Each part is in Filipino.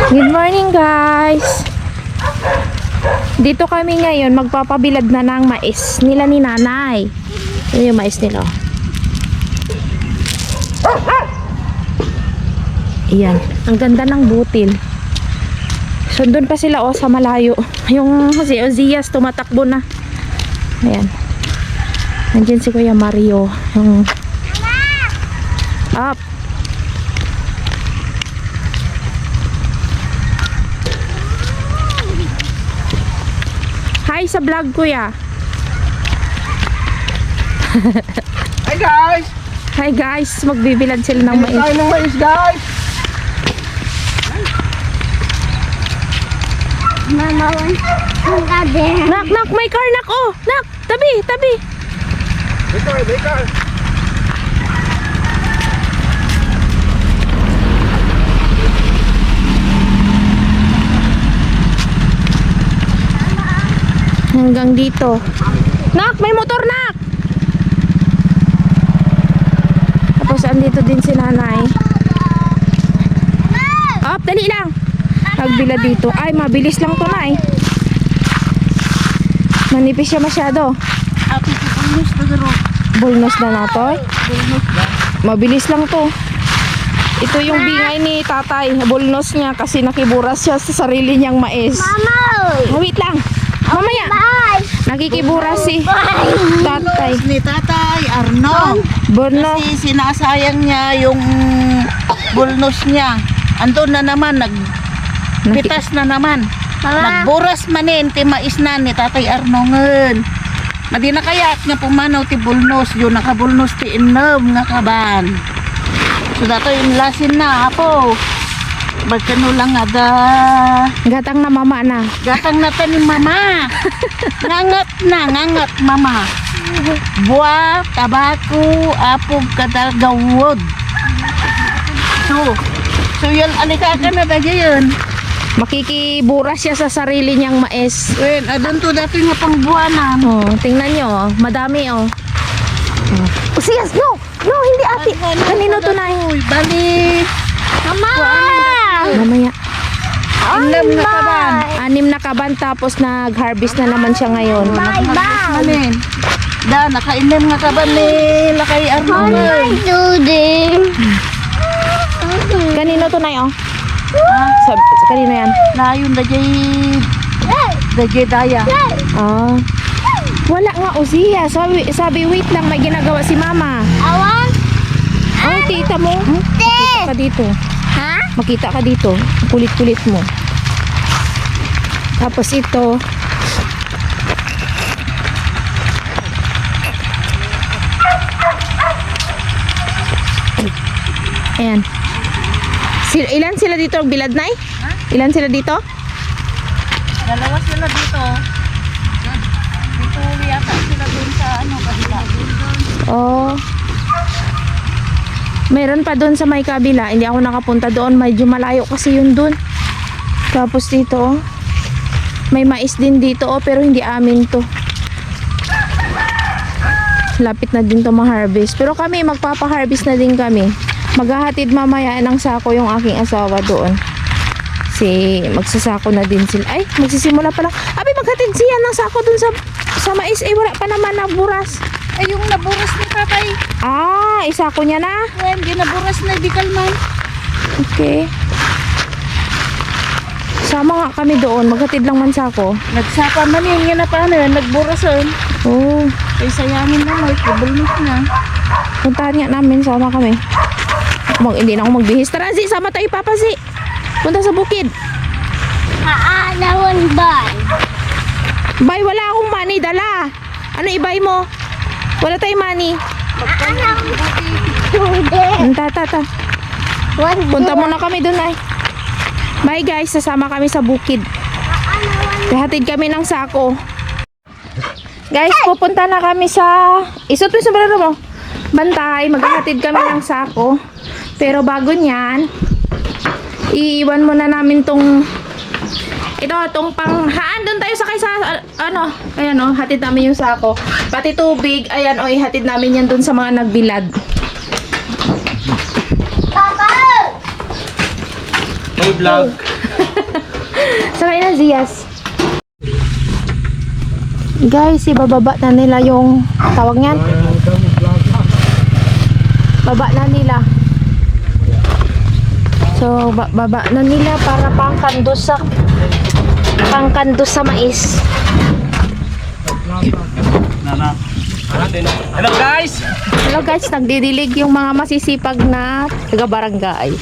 Good morning guys. Dito kami ngayon magpapabilad na ng mais nila ni nanay. Ito yung mais nila. Iyan, ang ganda ng butil. So doon pa sila sa malayo. Yung si Ozias tumatakbo na. Ayan. Nandiyan si Kuya Mario. Yung up. Hi sa vlog, Kuya. Hi guys! Hi guys, magbibilad sila ng mais. Tayo ng mais guys! Mama wants to go there. Nak, may car, nak, oh. Nak, tabi. May car! Hanggang dito. Nak, may motor, nak. Tapos andito din si nanay. Up, dali lang. Pagbila dito. Ay, mabilis lang to na eh. Manipis siya masyado. Ate, bulnos na garo. Bulnos na na to. Bulnos na. Mabilis lang to. Ito yung bingay ni tatay. Bulnos niya kasi nakiburas siya sa sarili niyang mais. Mama! Wait lang. Mamaya. Bye! Nakikiburas si tatay. Ni Tatay Arno. Bulnos. Kasi sinasayang niya yung bulnos niya. Andun na naman, nagpitas na naman. Mama. Nagburas manin, ti mais na ni Tatay Arno ngen. Madi na kayat nga pumanaw ti bulnos, yun nakabulnos ti inom nga kaban. So dato yung lasin na, apo. Bagkano lang ada. Gatang na mama na. Gatang na ni mama. Ngangat mama. Buwa, tabako, apog, kadagawod. So yun, alika ka na ba yun? Makikiburas siya sa sarili niyang mais. Well, adun to dati nga pang buwanan. Oh, tingnan nyo, oh. Madami, oh. Oh, siyas, no! No, hindi ate. Kanino to na? Uy, bali. Mama! Mamaya. Inom na kaban. 6 na kaban tapos nag-harvest na naman siya ngayon. Bye-bye! Manin. Da, nakainom nga kaban ni Lakay Arno. Dooding! Kanino to na, oh? Kanino yan? Layon da jay daya. Ah. Wala nga, Ozia. Sabi, wait lang, may ginagawa si mama. Awan? Oh, tita mo. Makita ka dito. Ha? Makita ka dito. Ang kulit-kulit mo. Tapos ito. Ayan. Ilan sila dito? Bilad na eh? Ilan sila dito? Dalawa sila dito. Dito yata sila dun sa kabila. Oh. Meron pa doon sa may kabila. Hindi ako nakapunta doon. Medyo malayo kasi yun doon. Tapos dito, oh. May mais din dito, oh. Pero hindi amin to. Lapit na din to ma-harvest. Pero kami, magpapa-harvest na din kami. Maghahatid mamaya ng sako yung aking asawa doon. Magsasako na din sila. Ay, magsisimula pa lang. Abi, maghatid siya ng sako doon sa mais. Eh, wala pa naman naburas. Ay, yung naburas ni Tatay. Ah, isako niya na. Well, di naburas na di kalman. Okay. Sama nga kami doon. Maghatid lang man sako. Nagsapa man yun, yun na paano yun, nagburasan. Oh, Ay, sayangin na mo, ibulnos na. puntahan nga namin. Sama kami. Hindi na ako magbihis. Tara, Zi, sama tayo, Papa, Zi. Punta sa bukid. Nawan bye! Bay, wala akong money, dala. Ano ibay mo? Wala tayong money. Dooding! Tata. Punta muna kami doon ay. Bye guys, sasama kami sa bukid. Hatid kami ng sako. Guys, pupunta na kami sa... Isot mo yung sombrero mo. Bantay, maghahatid kami ng sako. Pero bago niyan, iiwan muna namin tong... Itong panghaan. Doon tayo sakay sa... ayan o, hatid namin yung sako. Pati tubig, ayan o, ihatid namin yan doon sa mga nagbilad. Papa! Hey vlog. Sakay na, Zias. Guys, ibababa na nila yung tawag niyan. Baba na nila. So, baba na nila para pangkandos sa mais. Hello guys! Hello guys, nagdidilig yung mga masisipag na taga-barangay.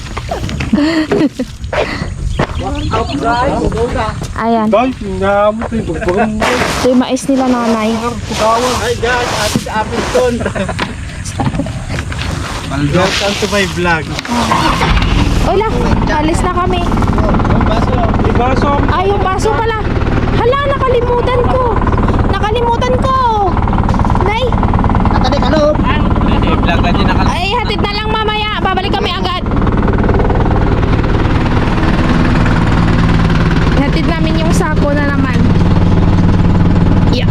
Ayan. Guys, ngamot yung pagpagam. Ito yung mais nila, nanay. Hi guys, ate sa Apilton. Welcome to my vlog. Uy lang, alis na kami. May baso. Ay, yung baso pala. Hala, nakalimutan ko. Nay, I-vlogan niyo na ay, hatid na lang mamaya. Babalik kami agad. Hatid namin yung sako na naman. Yeah.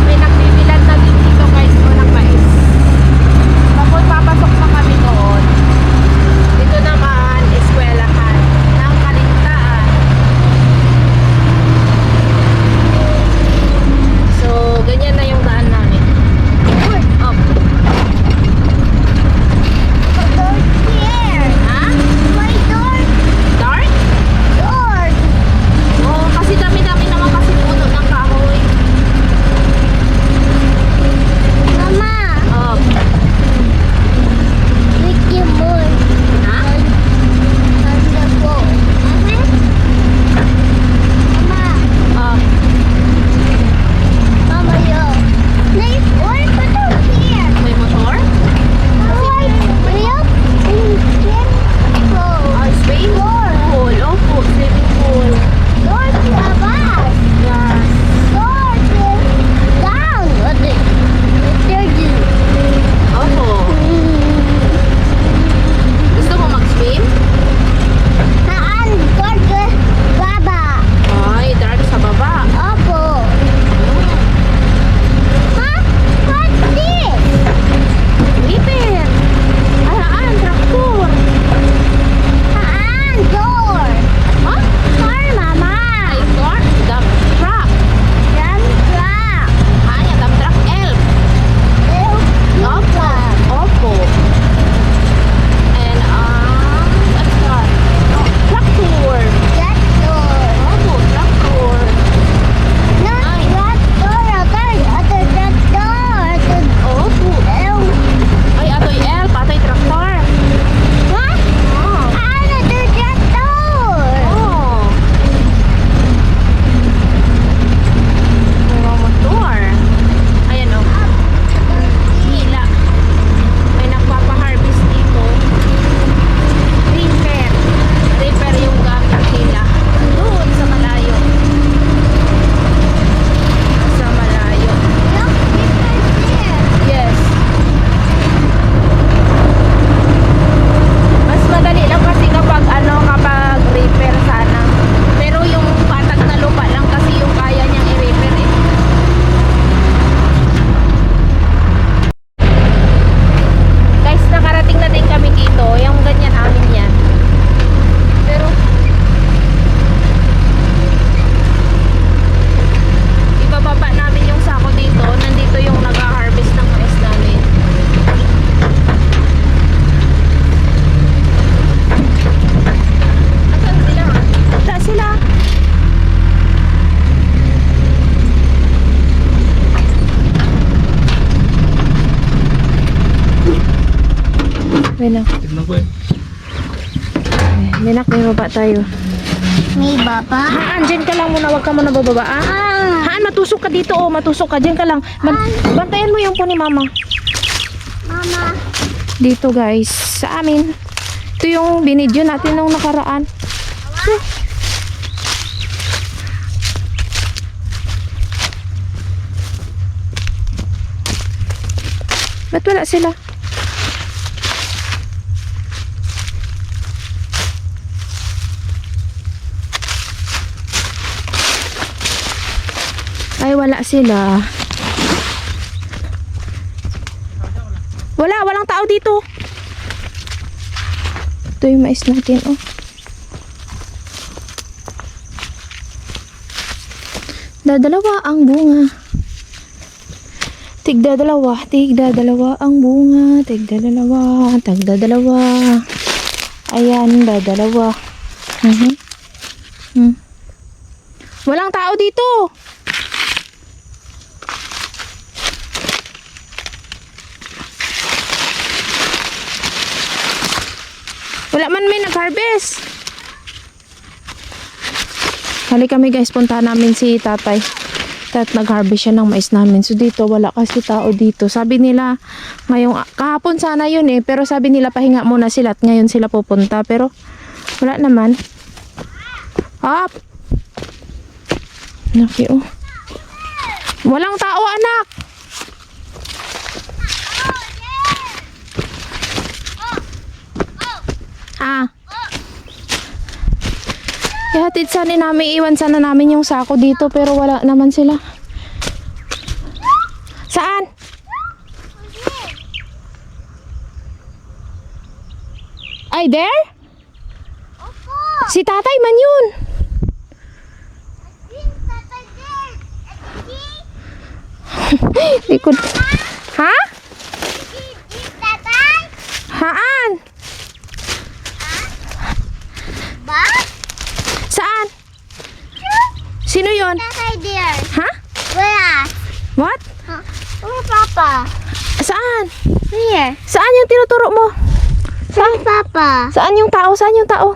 May nagbibilad na din dito guys o ng mais. Tapos papasok na kami doon. Dito naman, eskwelahan ng Kalintaan. So, ganyan na yung daan namin. Up. Ha? Dark? Oo, kasi dami-dami naman kasi puno ng kahoy. Up. Ha? Up. May motor? Ay, swimming pool. Opo, swimming pool. Yes. Opo. Gusto mo mag-swim? Ay, dark sa baba. Reaper. Alaan, traktor. Ha? Ay, car? Dump truck. Ay, dump truck elf. Opo. Opo. And, what's that? Oh, tractor. Opo, tractor. Opo. Ay, atoy elf, atoy traktor. Oh. Oh. May mga motor. Ayan o. Hila. May nagpapaharvest dito. Reaper. Reaper yung gamit nila. Doon sa malayo. Sa malayo. Yes. Mas madali lang kasi kapag kapag repair sana. Pero yung patag na lupa lang kasi yung kaya niyang i-repair eh. Guys, nakarating na din kami dito. Yung ganyan amin yan. Pero ibababa namin yung sako dito. Nandito yung nag-harvest ng mais namin. Asan sila? Wala sila. Benak. Benak, may baba tayo. Haan, dyan ka lang muna. Huwag ka muna bababa. Haan, matusok ka dito. Oh, matusok ka. Dyan ka lang. Bantayan mo yung po ni mama. Dito guys, sa amin. Ito yung binidyo natin nung nakaraan. Ba't wala sila? Ay, wala sila. Walang tao dito. Ito yung mais natin, oh. Dadalawa ang bunga. Tigdadalawa ang bunga. Tagdadalawa. Ayan, dadalawa. Walang tao dito. Wala man may nag-harvest. Hali kami guys, punta namin si tatay. Nag-harvest siya ng mais namin. So dito, wala kasi tao dito. Sabi nila, kahapon sana yun eh. Pero sabi nila, pahinga muna sila at ngayon sila pupunta. Pero wala naman. Up! Naki, oh. Walang tao, anak! Ah. Ihatid sana namin, iwan sana namin yung sako dito pero wala naman sila. Saan? Ay, there? Si tatay man yun. Ikot. Ha? Haan? Ba? Saan? Sino yon? Tatay there. Ha? Where? What? Where Papa? Saan? Here. Saan yung tinuturo mo? Where's Papa? Saan yung tao? Saan yung tao?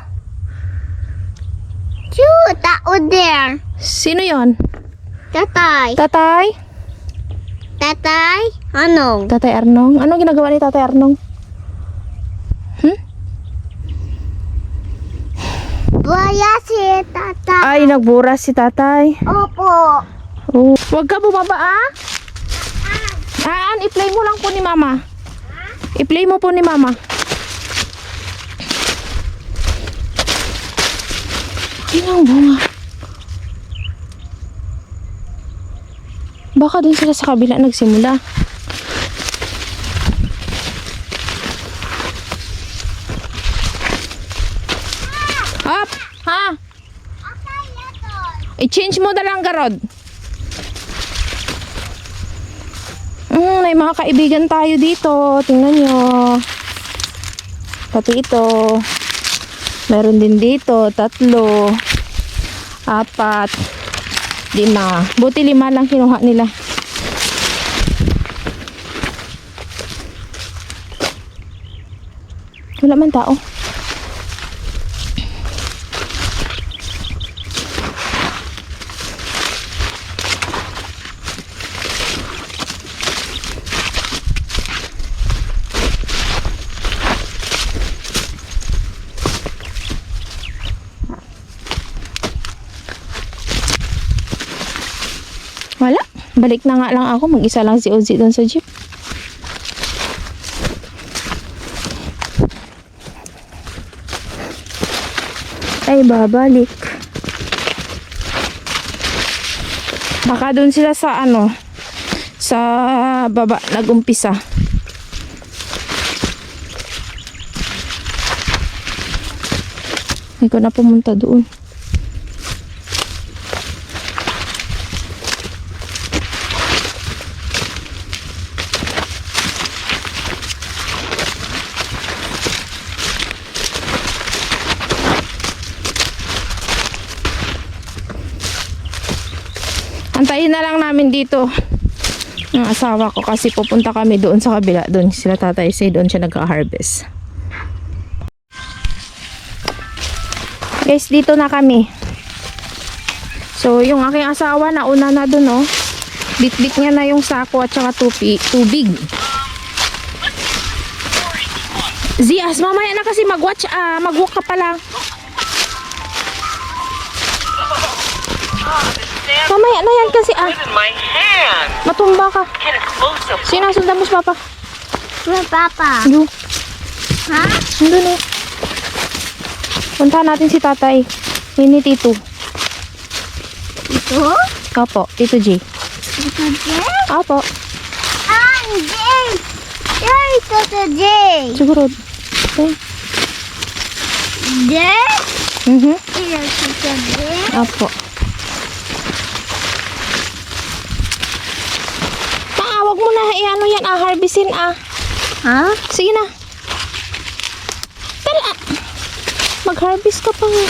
Tao there. Sino yon? Tatay. Tatay? Tatay? Ano? Tatay Arnong? Anong ginagawa ni Tatay Arnong? Buaya si Tatay. Ay, nagburas si tatay. Opo. Oh. Huwag ka bumaba, ah. I-play mo lang po ni mama. I-play mo po ni mama. Ay, ang bunga. Baka dun sila sa kabila nagsimula. Hop! Ha? I-change mo na lang garod. May mga kaibigan tayo dito. Tingnan nyo. Pati ito. Meron din dito. 3, 4, 5. Buti 5 lang kinuha nila. Wala man tao. Wala. Balik na nga lang ako. Mag-isa lang si Ozzy doon sa jeep. Ay, babalik. Baka doon sila sa sa baba nag-umpisa. Hindi ko na pumunta doon. Antayin na lang namin dito ang asawa ko kasi pupunta kami doon sa kabila. Doon sila tatay say doon siya nag-harvest. Guys, dito na kami. So, yung aking asawa nauna na doon, oh. Bit-bit niya na yung sako at saka tubig. Zias, mamaya na kasi mag-walk ka pa lang. Mamaya na yan kasi matumba ka. Sinasundan mo si Papa. Where Papa? Doon. Ha? Doon eh. Puntahan natin si tatay. Ini Tito. Ito? Opo, Tito J. Ito J? Opo. J! Here is J! Siguro. Okay. Today? Mhm. Today? Opo. Wag mo na ano yan, harvestin Ha? Sige na. Tala. Mag-harvest ka pa nga.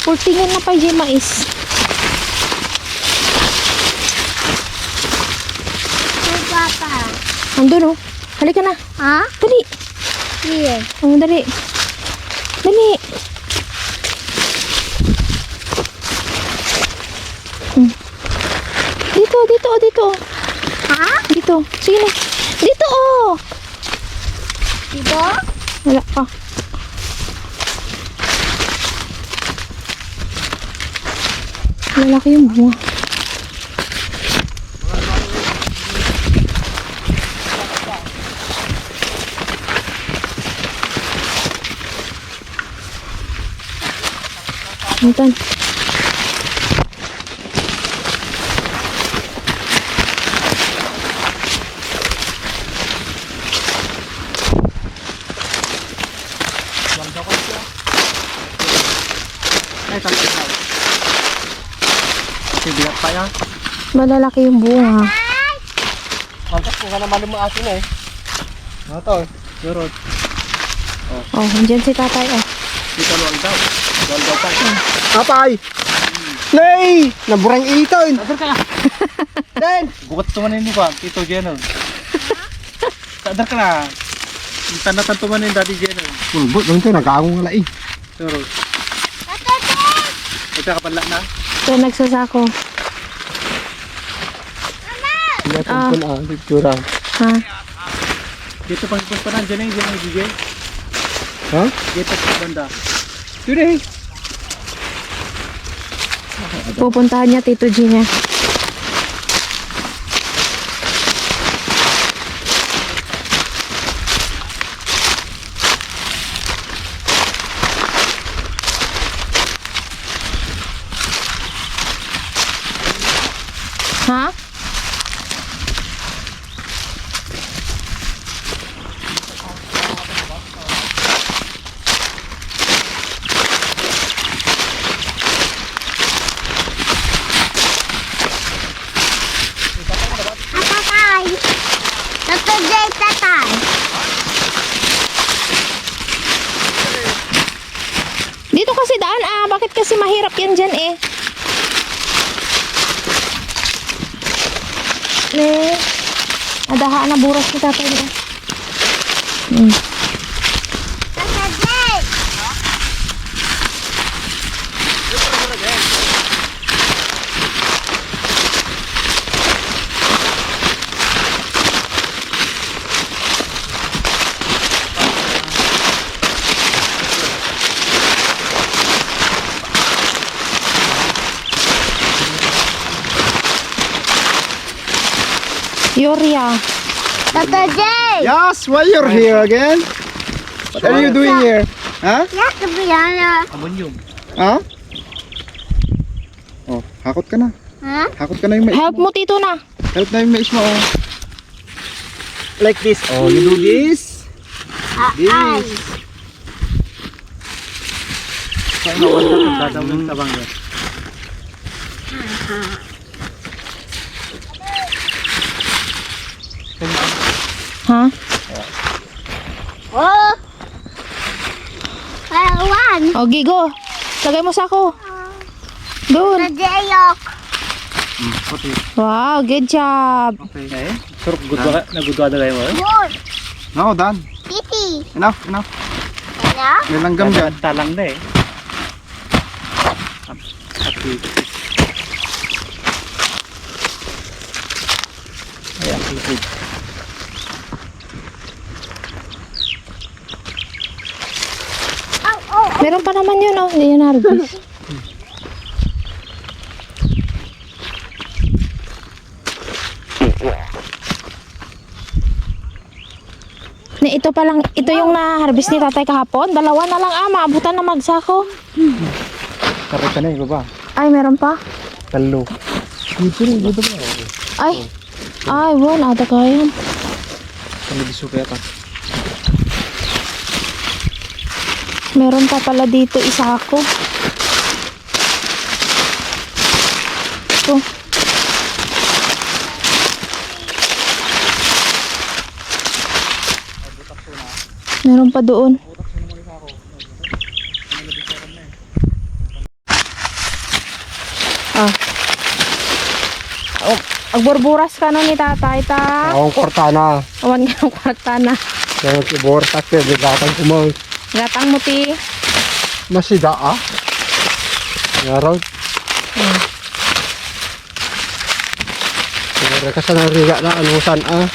Purtingan na pa yung mais. Papa. Andun oh. Halika na. Ha? Dali. Here. Dali. Dali. Hmm. Dito, dito, dito. Ha? Dito. Sige na. Dito oh. Dito? Wala pa. Lalaki yung bunga. Mintan. Ay, tapos na. Kasi biyak pa yan. Malalaki yung bunga. Pantas kung ka naman mo atin eh. Ano to? Surot. Oh, andyan si tatay oh. Dito luwag daw. Luwag daw pa. Apay! Nay! Naburang iton! Sadar ka na! Den! Bukat tumanin mo ba? Tito Jenner. Sadar ka na! Yung tanda-tanda tumanin dati Jenner. Pulbot lang ito, nag-aangong nga eh. Surot. Ito kapanla na? Ito nagsasako. Hindi Ah. natin po na, pictura. Ha? Dito pang ipunta na. Diyan na yung DJ. Ha? Dito sa banda. Today. Pupuntahan niya Tito G niya. Ha? Tatay. Tatay, tatay. Dito kasi daan bakit kasi mahirap yan dyan eh? Nadahaan na buras ni tatay dito. Tatay. Yoria. Tatay. Yes, why you're here again? What are you doing here? Ha? Yes, Brianna. Amonyum. Ha? Oh, hakot ka na. Ha? Hakot ka na yung mais Help mo. mo Tito na. Help na yung mais mo, oh. Like this. Oh, you do this. Ay. Kaya nga wala ka dadawin sa bangya. Ha? Oh. One. O Gigo. Lagay mo sa ako. Doon. Nadayok. Wow, good job. Okay. Eh? Surok gudwa nagudwa na kayo mo? Good. No, done. Titi. Enough, enough. Ano? May langgam dyan. Talang na eh. Ay, ang sipid. Oh. Meron pa naman yun oh. Hindi yun harvest. Ito pa lang, ito yung na-harvest ni tatay kahapon. Dalawa na lang maabutan na magsako. Karot ka na eh, baba. Ay, meron pa. Talo. Dito rin, dito ba? Ay. Ay, wala ata kaya. Ano giso kaya ka? Meron pa pala dito isa ako. Ito. Meron pa doon. Ah. Oh, agburburas ka nun ni tatay ta. Akong kortana. Awan nga ng kwarta na. Kaya kibortak ko, bigatang kumang Gatang mo ti. masida ah. Ngaron. Kaya ka sa nariga na anusan ah.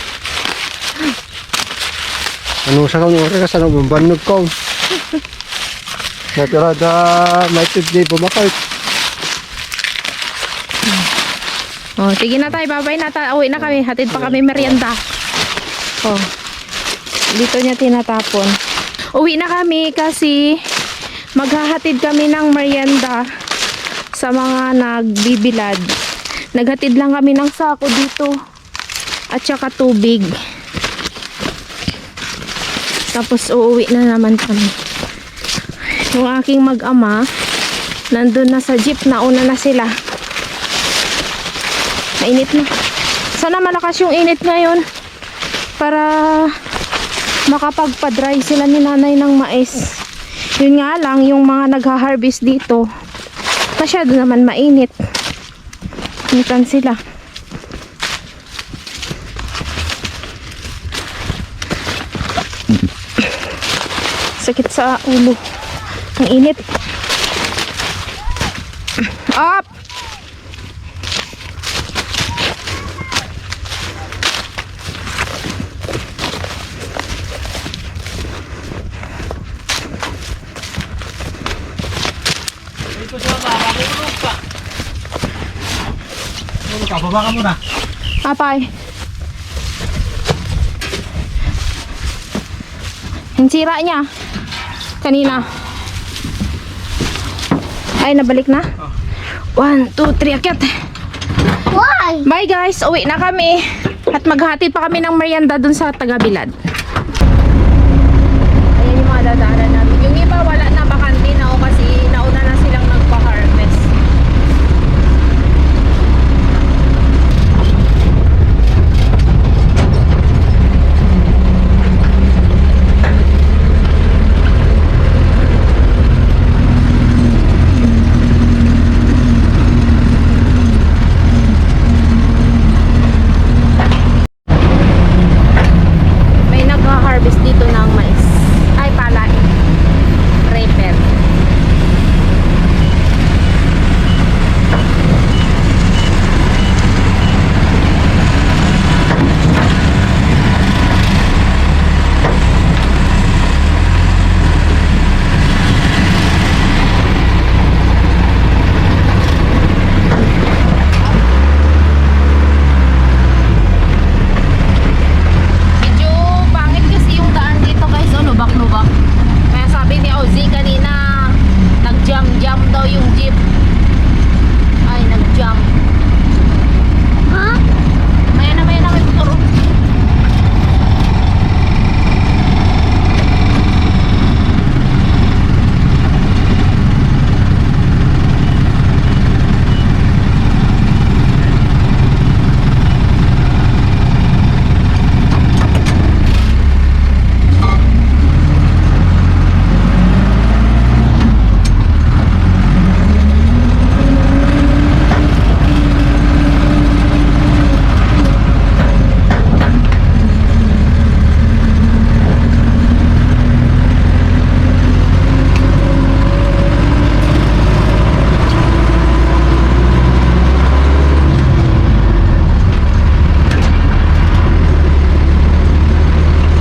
Anusan kong ori ka sa nagbabanog ko. Natira da may tidli bumakay. Oh, sige na tayo, babay na tayo. Uwi na kami, hatid pa kami merienda. Oh. Dito niya tinatapon. Uwi na kami kasi maghahatid kami ng merienda sa mga nagbibilad. Naghatid lang kami ng sako dito at saka tubig. Tapos uuwi na naman kami. Yung aking mag-ama nandun na sa jeep, nauna na sila. Mainit na. Sana malakas yung init ngayon para makapagpa-dry sila ni nanay ng mais. Yun nga lang, yung mga nagha-harvest dito masyado naman mainit. Initan sila. Sakit sa ulo. Ang init. Up! Baba ka muna. Apay. Yung sira niya. Kanina. Ay, nabalik na? 1, 2, 3, akyat. Why? Bye guys, uwi na kami. At maghatid pa kami ng merienda dun sa Tagabilad. Ayan yung mga dadaanan namin. Yung iba wala na, bakante na o kasi nauna na silang nagpa-harvest. May nagha-harvest dito ng mais. Ay, palay. Reper. Medyo pangit kasi yung daan dito guys, oh, lubak-lubak. Kaya sabi ni Ozzy kanina, nag-jam daw yung jeep. Ay, nag-jam. Ha? Maya na may tuturo.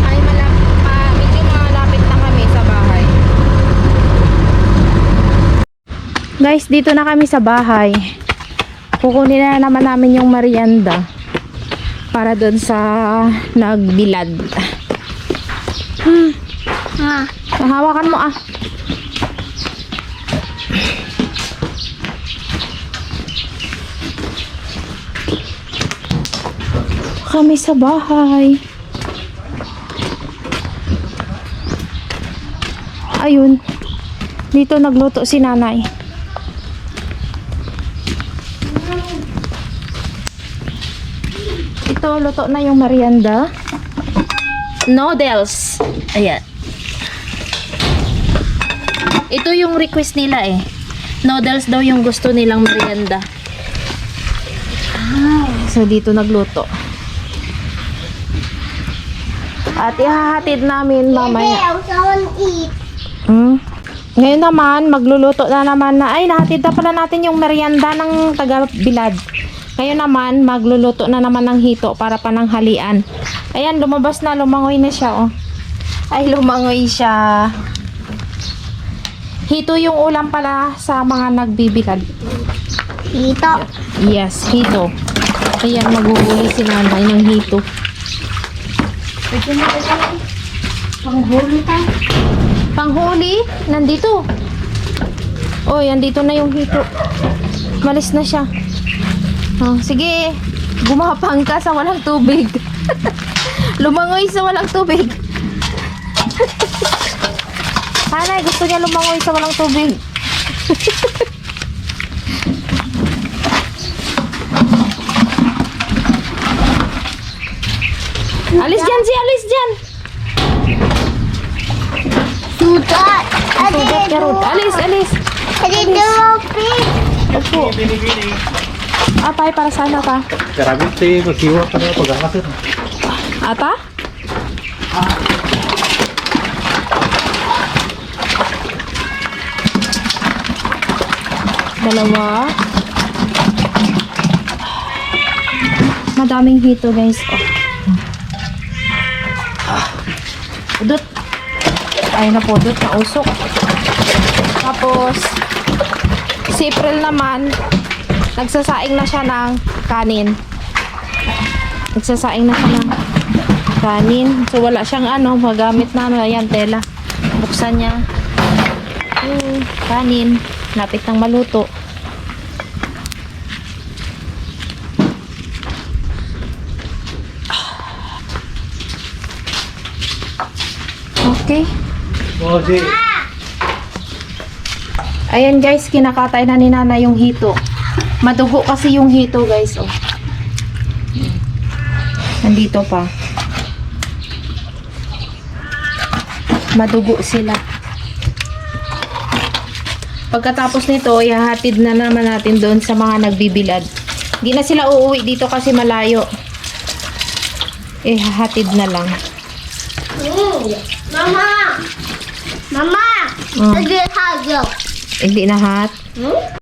Ay, medyo malapit na kami sa bahay. Guys, dito na kami sa bahay. Kukunin na naman namin yung merienda para doon sa nagbilad. Hawakan mo ah. Kami sa bahay. Ayun. Dito nagluto si nanay. Ito, luto na yung merienda. Noodles. Ayan. Ito yung request nila eh. Noodles daw yung gusto nilang merienda. So, dito nagluto. At ihahatid namin mamaya. I want to eat. Ngayon naman, magluluto na naman na. Ay, nahatid na pala natin yung merienda ng taga-Bilad. Ngayon naman, magluluto na naman ng hito para pananghalian. Ayan, lumabas na. Lumangoy na siya, oh. Ay, lumangoy siya. Hito yung ulam pala sa mga nagbibilad. Dito. Yes, hito. Ayan, maghuhuli si nanay ng hito. Panghuli tayo. Panghuli? Nandito. Oh, andito na yung hito. Malis na siya. Oh, sige. Gumapang ka sa walang tubig. Lumangoy sa walang tubig. Hanay, gusto niya lumangoy sa walang tubig. Alis dyan si Alis dyan. Sudat. Sugat ka ron. Alis, alis. Dito, pig. Opo. Bini-bini. Apay, para sana ka. Karabit magkiwa ka na pag-akasir. Ata? Dalawa. Madaming hito, guys. Oh. Udot. Ay na po, udot na usok. Tapos, si April naman, nagsasaing na siya ng kanin. Nagsasaing na siya ng kanin. So, wala siyang magamit na ayan, tela. Buksan niya. Kanin. Lapit ng maluto. Okay. Oh, si. Ayan guys, kinakatay na ni Nana yung hito. Madugo kasi yung hito guys. Oh. Nandito pa. Madugo sila. Pagkatapos nito, ihahatid na naman natin doon sa mga nagbibilad. Hindi na sila uuwi dito kasi malayo. Ihahatid na lang. Mama. Mama. Mm. Lagi hagyo. Hindi na hat.